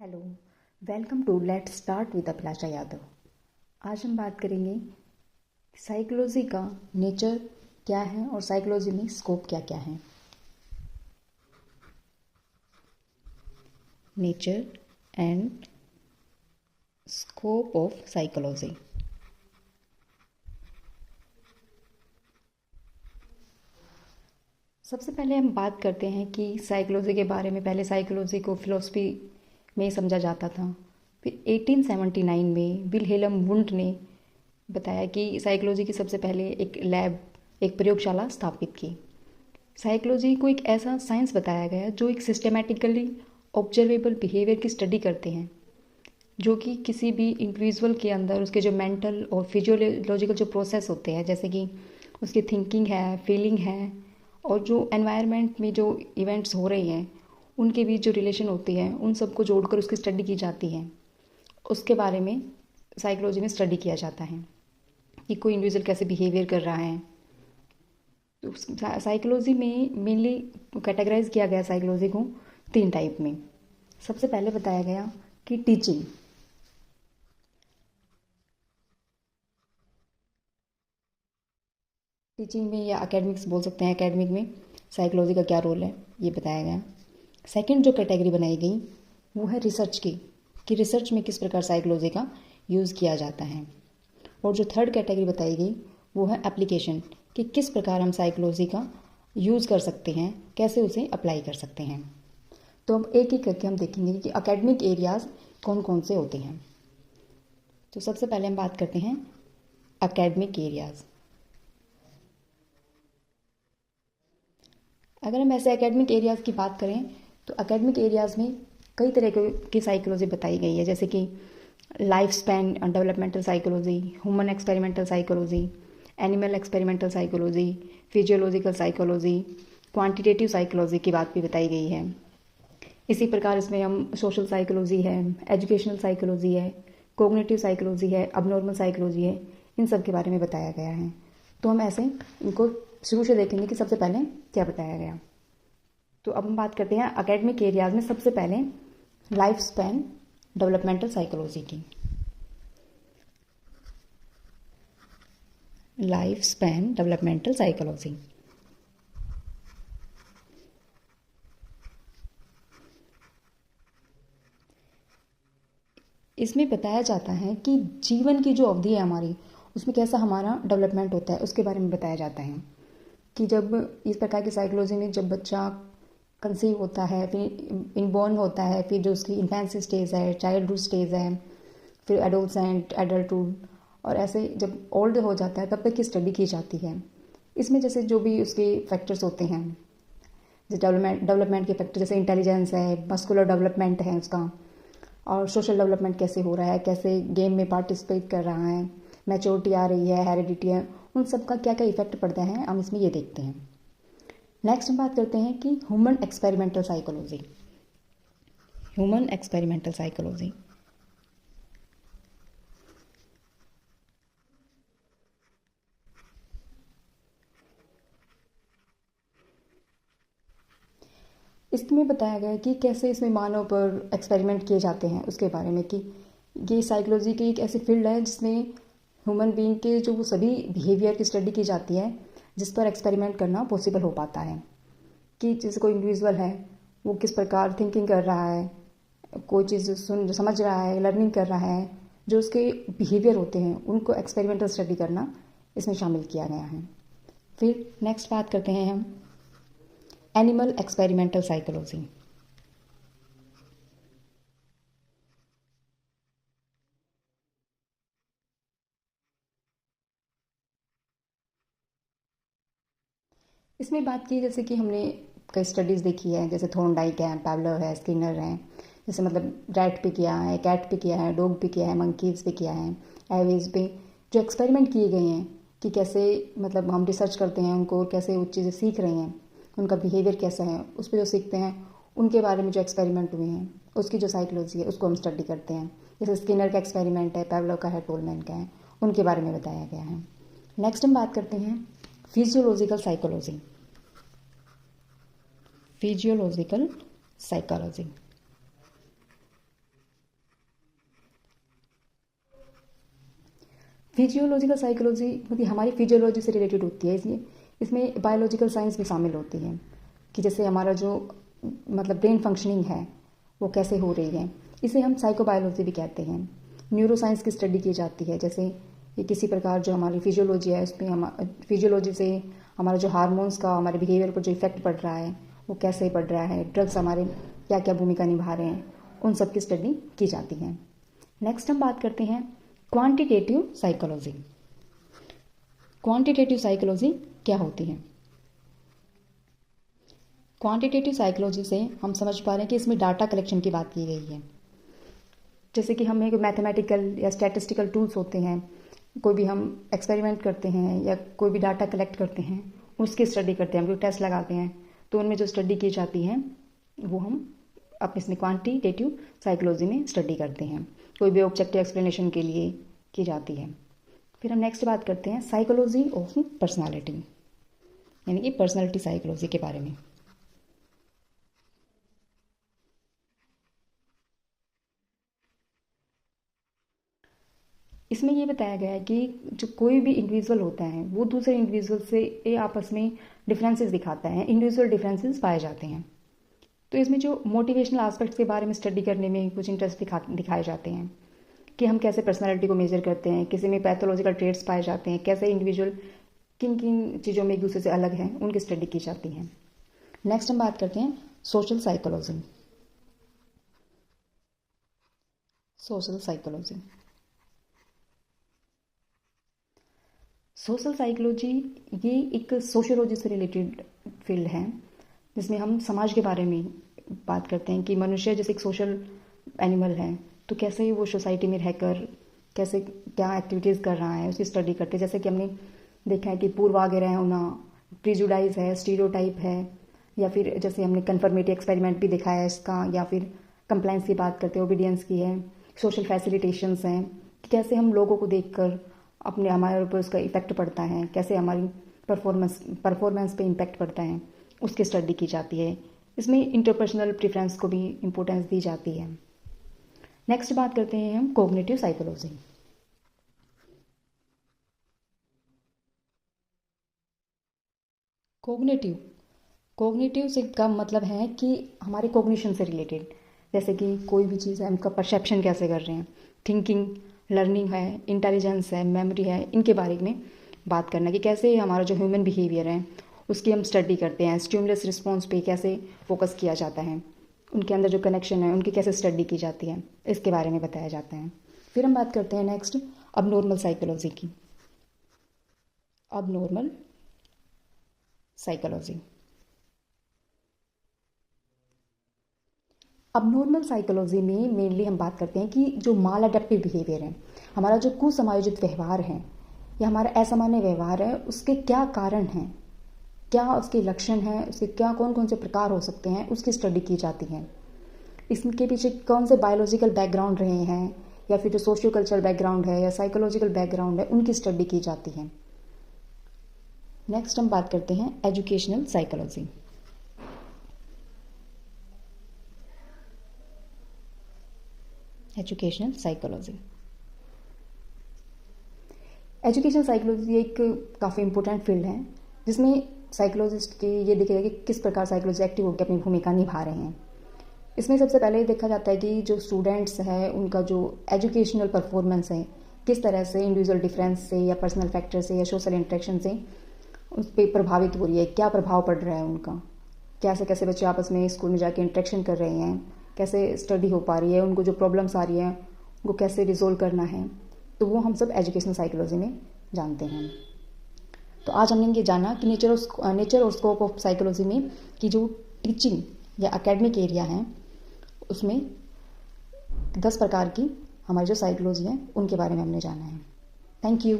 Hello, welcome to let's start with Abhilasha Yadav. आज हम बात करेंगे साइकोलॉजी का नेचर क्या है और साइकोलॉजी में स्कोप क्या क्या है। Nature and scope of psychology. सबसे पहले हम बात करते हैं कि साइकोलॉजी के बारे में। पहले साइकोलॉजी को फिलॉसफी में समझा जाता था। फिर 1879 में विल्हेल्म वुंड ने बताया कि साइकोलॉजी की सबसे पहले एक प्रयोगशाला स्थापित की। साइकोलॉजी को एक ऐसा साइंस बताया गया जो एक सिस्टमेटिकली ऑब्जर्वेबल बिहेवियर की स्टडी करते हैं, जो कि किसी भी इंडिविजुअल के अंदर उसके जो मेंटल और फिजियोलॉजिकल जो प्रोसेस होते हैं, जैसे कि उसकी थिंकिंग है, फीलिंग है, और जो एनवायरनमेंट में जो इवेंट्स हो रहे हैं उनके बीच जो रिलेशन होती है, उन सबको जोड़कर उसकी स्टडी की जाती है। उसके बारे में साइकोलॉजी में स्टडी किया जाता है कि कोई इंडिविजुअल कैसे बिहेवियर कर रहा है। तो साइकोलॉजी में मेनली कैटेगराइज किया गया साइकोलॉजी को 3 टाइप में। सबसे पहले बताया गया कि टीचिंग। टीचिंग में या एकेडमिक्स बोल सकते हैं, एकेडमिक में साइकोलॉजी का क्या रोल है ये बताया गया। सेकंड जो कैटेगरी बनाई गई वो है रिसर्च की, कि रिसर्च में किस प्रकार साइकोलॉजी का यूज़ किया जाता है। और जो थर्ड कैटेगरी बताई गई वो है एप्लीकेशन, कि किस प्रकार हम साइकोलॉजी का यूज़ कर सकते हैं, कैसे उसे अप्लाई कर सकते हैं। तो अब एक एक करके हम देखेंगे कि एकेडमिक एरियाज़ कौन कौन से होते हैं। तो सबसे पहले हम बात करते हैं एकेडमिक एरियाज़। अगर हम ऐसे एकेडमिक एरियाज़ की बात करें तो एकेडमिक एरियाज़ में कई तरह की साइकोलॉजी बताई गई है, जैसे कि life span developmental psychology, human experimental psychology, animal experimental psychology, physiological psychology, quantitative psychology की बात भी बताई गई है। इसी प्रकार इसमें हम सोशल साइकोलॉजी है, एजुकेशनल साइकोलॉजी है, कोग्निटिव साइकोलॉजी है, अबनॉर्मल साइकोलॉजी है, इन सब के बारे में बताया गया है। तो हम ऐसे इनको शुरू से देखेंगे कि सबसे पहले क्या बताया गया। तो अब हम बात करते हैं एकेडमिक एरियाज में सबसे पहले लाइफ स्पैन डेवलपमेंटल साइकोलॉजी की। लाइफ स्पैन डेवलपमेंटल साइकोलॉजी इसमें बताया जाता है कि जीवन की जो अवधि है हमारी, उसमें कैसा हमारा डेवलपमेंट होता है उसके बारे में बताया जाता है। कि जब इस प्रकार की साइकोलॉजी में जब बच्चा कंसीव होता है, फिर इनबॉर्न होता है, फिर जो उसकी इन्फेंसी स्टेज है, चाइल्डहुड स्टेज है, फिर एडोलसेंट, एडल्टहुड, और ऐसे जब ओल्ड हो जाता है तब तक की स्टडी की जाती है। इसमें जैसे जो भी उसके फैक्टर्स होते हैं, जैसे डेवलपमेंट के फैक्टर, जैसे इंटेलिजेंस है, मस्कुलर डेवलपमेंट है उसका, और सोशल डेवलपमेंट कैसे हो रहा है, कैसे गेम में पार्टिसिपेट कर रहा है, मैच्योरिटी आ रही है, हेरिडिटी है, उन सब का क्या क्या इफेक्ट पड़ता है हम इसमें ये देखते हैं। नेक्स्ट हम बात करते हैं कि human experimental psychology. Human experimental psychology इसमें बताया गया है कि कैसे इसमें मानव पर एक्सपेरिमेंट किए जाते हैं उसके बारे में। कि ये साइकोलॉजी की एक ऐसी फील्ड है जिसमें ह्यूमन बीइंग के जो सभी बिहेवियर की स्टडी की जाती है, जिस पर एक्सपेरिमेंट करना पॉसिबल हो पाता है। कि जैसे कोई इंडिविजुअल है वो किस प्रकार थिंकिंग कर रहा है, कोई चीज़ समझ रहा है, लर्निंग कर रहा है, जो उसके बिहेवियर होते हैं उनको एक्सपेरिमेंटल स्टडी करना इसमें शामिल किया गया है। फिर नेक्स्ट बात करते हैं हम एनिमल एक्सपेरिमेंटल साइकोलॉजी। इसमें बात की जैसे कि हमने कई स्टडीज़ देखी है, जैसे थॉर्नडाइक है, पैवलव है, स्किनर है, जैसे मतलब रैट पे किया है, कैट पे किया है, डॉग पे किया है, मंकीज़ पे किया है, एवेज पे जो एक्सपेरिमेंट किए गए हैं कि कैसे मतलब हम रिसर्च करते हैं उनको, कैसे वो चीज़ें सीख रही हैं, उनका बिहेवियर कैसा है, उस पर जो सीखते हैं उनके बारे में जो एक्सपेरिमेंट हुए हैं उसकी जो साइकोलॉजी है उसको हम स्टडी करते हैं। जैसे स्किनर का एक्सपेरिमेंट है, पैवलव का है, टोलमैन का है, उनके बारे में बताया गया है। नेक्स्ट हम बात करते हैं physiological psychology. Physiological psychology physiological psychology मतलब हमारी फिजियोलॉजी से रिलेटेड होती है, इसलिए इसमें बायोलॉजिकल साइंस भी शामिल होती है कि जैसे हमारा जो मतलब ब्रेन फंक्शनिंग है वो कैसे हो रही है, इसे हम साइकोबायोलॉजी भी कहते हैं। न्यूरो साइंस की स्टडी की जाती है, जैसे ये किसी प्रकार जो हमारी फिजियोलॉजी है उसमें हम फिजियोलॉजी से हमारा जो हार्मोन्स का हमारे बिहेवियर पर जो इफेक्ट पड़ रहा है वो कैसे पड़ रहा है, ड्रग्स हमारे क्या क्या भूमिका निभा रहे हैं, उन सब की स्टडी की जाती है। नेक्स्ट हम बात करते हैं क्वांटिटेटिव साइकोलॉजी। क्वांटिटेटिव साइकोलॉजी क्या होती है? क्वांटिटेटिव साइकोलॉजी से हम समझ पा रहे हैं कि इसमें डाटा कलेक्शन की बात की गई है। जैसे कि हमें मैथमेटिकल या स्टैटिस्टिकल टूल्स होते हैं, कोई भी हम एक्सपेरिमेंट करते हैं या कोई भी डाटा कलेक्ट करते हैं, उसकी स्टडी करते हैं, हम कोई टेस्ट लगाते हैं, तो उनमें जो स्टडी की जाती है वो हम अपने इसमें क्वांटिटेटिव साइकोलॉजी में स्टडी करते हैं, कोई भी ऑब्जेक्टिव एक्सप्लेनेशन के लिए की जाती है। फिर हम नेक्स्ट बात करते हैं साइकोलॉजी ऑफ पर्सनालिटी, यानी कि पर्सनालिटी साइकोलॉजी के बारे में। इसमें ये बताया गया है कि जो कोई भी इंडिविजुअल होता है वो दूसरे इंडिविजुअल से आपस में डिफरेंसेस दिखाता है, इंडिविजुअल डिफरेंसेस पाए जाते हैं। तो इसमें जो मोटिवेशनल एस्पेक्ट्स के बारे में स्टडी करने में कुछ इंटरेस्ट दिखाए जाते हैं कि हम कैसे पर्सनालिटी को मेजर करते हैं, किसी में पैथोलॉजिकल ट्रेट्स पाए जाते हैं, कैसे इंडिविजुअल किन किन चीज़ों में एक दूसरे से अलग हैं, उनकी स्टडी की जाती है। नेक्स्ट हम बात करते हैं social psychology. Social psychology social psychology ये एक सोशियोलॉजी से रिलेटेड फील्ड है, जिसमें हम समाज के बारे में बात करते हैं कि मनुष्य जैसे एक सोशल एनिमल है, तो कैसे वो सोसाइटी में रहकर कैसे क्या एक्टिविटीज़ कर रहा है उसकी स्टडी करते हैं। जैसे कि हमने देखा है कि पूर्वाग्रह होना, प्रिजुडाइज है, स्टीरियोटाइप है, या फिर जैसे हमने कन्फर्मेटिव एक्सपेरिमेंट भी दिखाया है इसका, या फिर कंप्लायंस की बात करते हैं, ओबीडियंस की है, सोशल फैसिलिटेशंस हैं कि कैसे हम लोगों को देखकर अपने हमारे ऊपर उसका इफेक्ट पड़ता है, कैसे हमारी परफॉर्मेंस पे इम्पेक्ट पड़ता है, उसकी स्टडी की जाती है। इसमें इंटरपर्सनल प्रेफरेंस को भी इम्पोर्टेंस दी जाती है। नेक्स्ट बात करते हैं हम कोग्निटिव साइकोलॉजी। कोग्निटिव से का मतलब है कि हमारे कोग्निशन से रिलेटेड, जैसे कि कोई भी चीज़ है उनका परसेप्शन कैसे कर रहे हैं, थिंकिंग, लर्निंग है, इंटेलिजेंस है, मेमोरी है, इनके बारे में बात करना कि कैसे हमारा जो ह्यूमन बिहेवियर है उसकी हम स्टडी करते हैं, स्टिमुलस रिस्पॉन्स पे कैसे फोकस किया जाता है, उनके अंदर जो कनेक्शन है उनकी कैसे स्टडी की जाती है, इसके बारे में बताया जाता है। फिर हम बात करते हैं नेक्स्ट अबनॉर्मल साइकोलॉजी की। अबनॉर्मल साइकोलॉजी अबनॉर्मल साइकोलॉजी में मेनली हम बात करते हैं कि जो माल अडेप्टिव बिहेवियर है, हमारा जो कुसमायोजित व्यवहार है या हमारा असामान्य व्यवहार है, उसके क्या कारण हैं, क्या उसके लक्षण हैं, उसके क्या कौन कौन से प्रकार हो सकते हैं, उसकी स्टडी की जाती है। इसके पीछे कौन से बायोलॉजिकल बैकग्राउंड रहे हैं या फिर जो सोशियो कल्चरल बैकग्राउंड है या साइकोलॉजिकल बैकग्राउंड है, उनकी स्टडी की जाती है। नेक्स्ट हम बात करते हैं एजुकेशनल साइकोलॉजी। एजुकेशनल साइकोलॉजी एक काफ़ी इम्पोर्टेंट फील्ड है, जिसमें साइकोलॉजिस्ट की ये देखिएगा कि किस प्रकार साइकोलॉजी एक्टिव होकर अपनी भूमिका निभा रहे हैं। इसमें सबसे पहले देखा जाता है कि जो स्टूडेंट्स हैं उनका जो एजुकेशनल परफॉर्मेंस है किस तरह से इंडिविजुअल डिफरेंस से या पर्सनल फैक्टर से या सोशल इंटरेक्शन से उस पर प्रभावित हो रही है, क्या प्रभाव पड़ रहा है उनका, कैसे कैसे बच्चे आपस में स्कूल में जाके इंटरेक्शन कर रहे हैं, कैसे स्टडी हो पा रही है, उनको जो प्रॉब्लम्स आ रही हैं उनको कैसे रिजोल्व करना है, तो वो हम सब एजुकेशनल साइकोलॉजी में जानते हैं। तो आज हमने ये जाना कि नेचर और स्कोप ऑफ साइकोलॉजी में कि जो टीचिंग या एकेडमिक एरिया है उसमें 10 प्रकार की हमारी जो साइकोलॉजी है उनके बारे में हमने जाना है। Thank you.